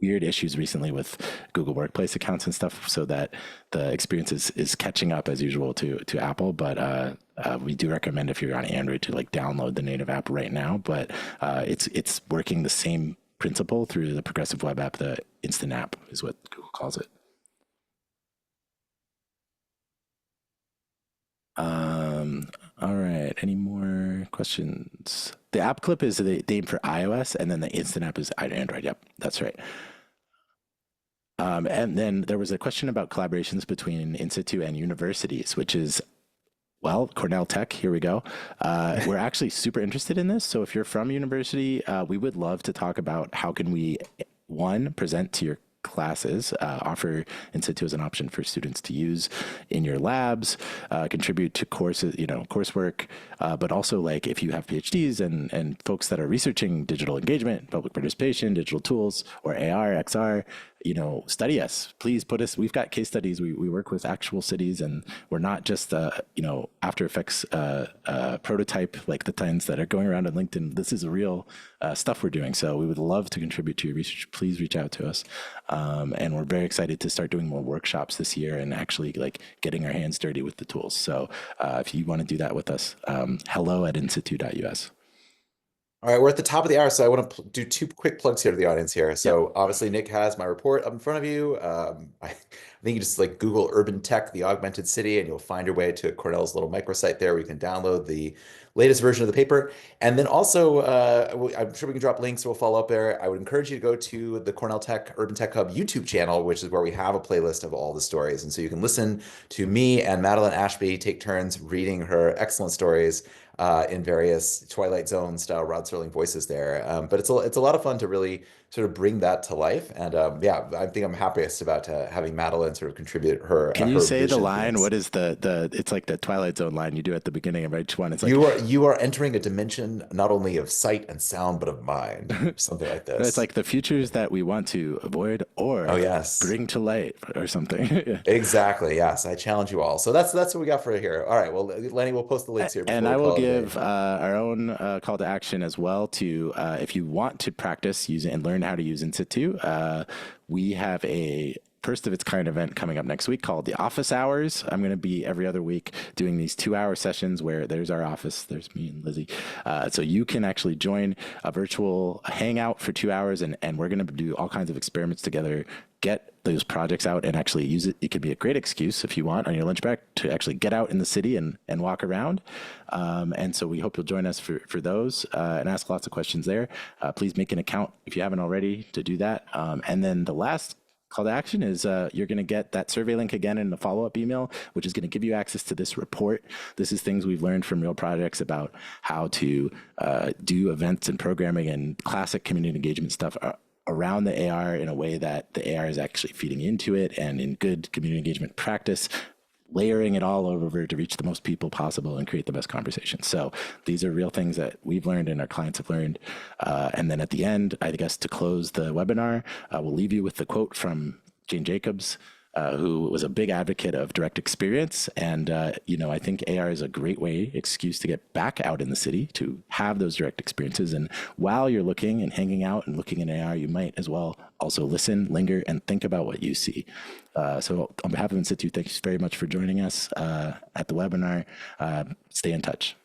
weird issues recently with Google Workplace accounts and stuff, so that the experience is catching up as usual to Apple. But we do recommend, if you're on Android, to download the native app right now. But it's working the same principle through the progressive web app. The instant app is what Google calls it. All right. Any more questions? The app clip is the name for iOS, and then the instant app is Android. Yep, that's right. And then there was a question about collaborations between inCitu and universities, which is, well, Cornell Tech, here we go. We're actually super interested in this. So if you're from university, we would love to talk about how can we, one, present to your classes, offer inCitu as an option for students to use in your labs, contribute to courses, coursework, but also if you have PhDs and folks that are researching digital engagement, public participation, digital tools, or AR, XR, study us. Please put us. We've got case studies. We work with actual cities, and we're not just After Effects prototype like the tins that are going around on LinkedIn. This is real stuff we're doing. So we would love to contribute to your research. Please reach out to us. And we're very excited to start doing more workshops this year and actually getting our hands dirty with the tools. So if you want to do that with us, hello@inCitu.us. All right, we're at the top of the hour, so I want to do 2 quick plugs here to the audience here. So obviously, Nick has my report up in front of you. I think you just Google Urban Tech, the Augmented City, and you'll find your way to Cornell's little microsite there where you can download the latest version of the paper. And then also, I'm sure we can drop links, so we'll follow up there. I would encourage you to go to the Cornell Tech Urban Tech Hub YouTube channel, which is where we have a playlist of all the stories. And so you can listen to me and Madeline Ashby take turns reading her excellent stories in various Twilight Zone style Rod Serling voices there. But it's a lot of fun to really sort of bring that to life. And yeah, I think I'm happiest about having Madeline sort of contribute Can you her say the vision for line? this. What is it's like the Twilight Zone line you do at the beginning of each one. It's like, You are entering a dimension not only of sight and sound, but of mind, something like it's this. like the futures that we want to avoid Oh or yes. bring to light or something. Yeah. Exactly. Yes, I challenge you all. So that's what we got for here. All right. Well, Lenny, we'll post the links here And before we I will call it a day. give our own call to action as well to if you want to practice using and learn how to use inCitu, we have a first of its kind event coming up next week called the Office Hours. I'm going to be every other week doing these 2-hour sessions where there's our office, there's me and Lizzie. So you can actually join a virtual hangout for 2 hours, and we're going to do all kinds of experiments together, get those projects out and actually use it. It could be a great excuse if you want on your lunch break to actually get out in the city and walk around. And so we hope you'll join us for those and ask lots of questions there. Please make an account if you haven't already to do that. And then the last call to action is you're going to get that survey link again in the follow-up email, which is going to give you access to this report. This is things we've learned from real projects about how to do events and programming and classic community engagement stuff around the AR in a way that the AR is actually feeding into it, and in good community engagement practice, layering it all over to reach the most people possible and create the best conversations. So these are real things that we've learned and our clients have learned. And then at the end, I guess to close the webinar, we'll leave you with the quote from Jane Jacobs, who was a big advocate of direct experience. And, I think AR is a great excuse to get back out in the city to have those direct experiences. And while you're looking and hanging out and looking at AR, you might as well also listen, linger, and think about what you see. So on behalf of inCitu, thanks very much for joining us at the webinar. Stay in touch.